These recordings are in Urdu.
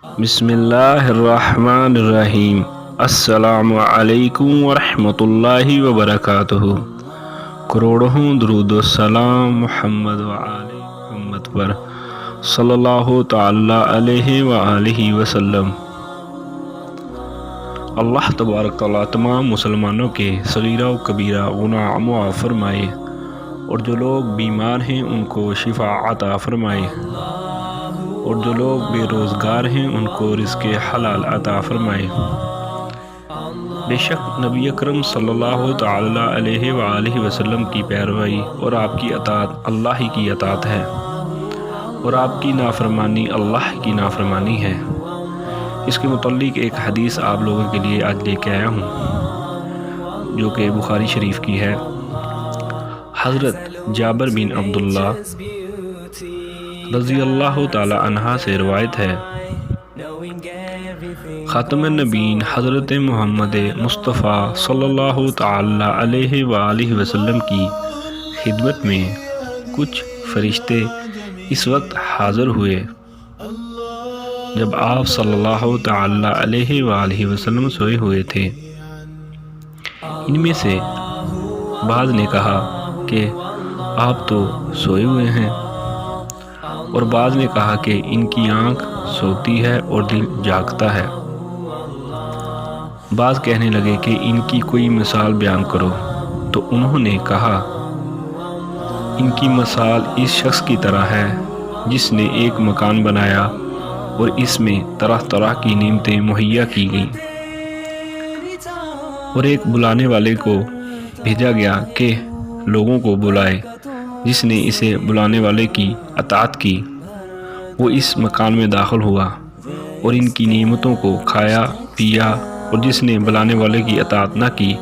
بسم اللہ الرحمن الرحیم۔ السلام علیکم ورحمۃ اللہ وبرکاتہ۔ کروڑوں درود و سلام محمد و آل محمد پر صلی اللہ تعالی علیہ وآلہ وسلم۔ اللہ تبارک تعالیٰ تمام مسلمانوں کے صغیرہ و کبیرہ گناہ معاف فرمائے، اور جو لوگ بیمار ہیں ان کو شفا عطا فرمائے، اور جو لوگ بے روزگار ہیں ان کو رزق حلال عطا فرمائے۔ بے شک نبی اکرم صلی اللہ تعالی علیہ وآلہ وسلم کی پیروی اور آپ کی اطاعت اللہ ہی کی اطاعت ہے، اور آپ کی نافرمانی اللہ کی نافرمانی ہے۔ اس کے متعلق ایک حدیث آپ لوگوں کے لیے آج لے کے آیا ہوں، جو کہ بخاری شریف کی ہے۔ حضرت جابر بن عبداللہ رضی اللہ تعالی عنہ سے روایت ہے، خاتم النبیین حضرت محمد مصطفیٰ صلی اللہ تعالی علیہ وآلہ وسلم کی خدمت میں کچھ فرشتے اس وقت حاضر ہوئے جب آپ صلی اللہ تعالی علیہ وآلہ وسلم سوئے ہوئے تھے۔ ان میں سے بعض نے کہا کہ آپ تو سوئے ہوئے ہیں، اور بعض نے کہا کہ ان کی آنکھ سوتی ہے اور دل جاگتا ہے۔ بعض کہنے لگے کہ ان کی کوئی مثال بیان کرو، تو انہوں نے کہا ان کی مثال اس شخص کی طرح ہے جس نے ایک مکان بنایا اور اس میں طرح طرح کی نعمتیں مہیا کی گئیں، اور ایک بلانے والے کو بھیجا گیا کہ لوگوں کو بلائے۔ جس نے اسے بلانے والے کی اطاعت کی وہ اس مکان میں داخل ہوا اور ان کی نعمتوں کو کھایا پیا، اور جس نے بلانے والے کی اطاعت نہ کی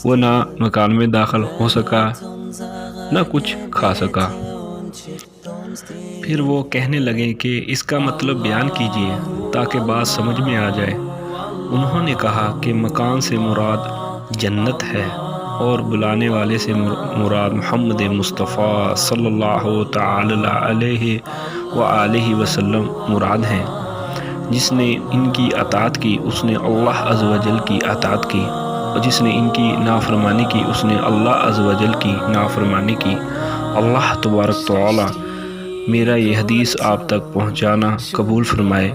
وہ نہ مکان میں داخل ہو سکا نہ کچھ کھا سکا۔ پھر وہ کہنے لگے کہ اس کا مطلب بیان کیجیے تاکہ بات سمجھ میں آ جائے۔ انہوں نے کہا کہ مکان سے مراد جنت ہے، اور بلانے والے سے مراد محمد مصطفیٰ صلی اللہ تعالی علیہ وآلہ وسلم مراد ہیں۔ جس نے ان کی اطاعت کی اس نے اللہ عز و جل کی اطاعت کی، اور جس نے ان کی نافرمانی کی اس نے اللہ عز و جل کی نافرمانی کی۔ اللہ تبارک تعالی میرا یہ حدیث آپ تک پہنچانا قبول فرمائے۔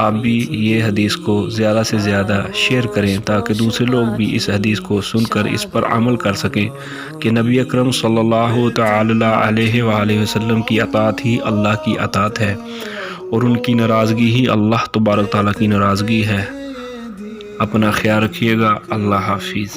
آپ بھی یہ حدیث کو زیادہ سے زیادہ شیئر کریں تاکہ دوسرے لوگ بھی اس حدیث کو سن کر اس پر عمل کر سکیں کہ نبی اکرم صلی اللہ تعالی علیہ وآلہ وسلم کی اطاعت ہی اللہ کی اطاعت ہے، اور ان کی ناراضگی ہی اللہ تبارک تعالیٰ کی ناراضگی ہے۔ اپنا خیال رکھیے گا۔ اللہ حافظ۔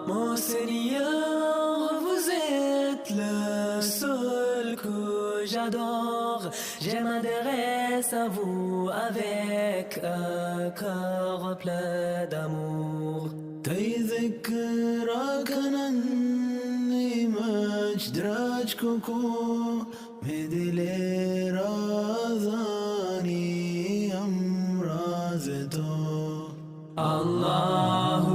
Mon Seigneur, vous êtes le seul que j'adore. Je m'adresse à vous avec un cœur plein d'amour. تذكرك أنني مجدرج كوكو مدلي رازاني أمرازتو الله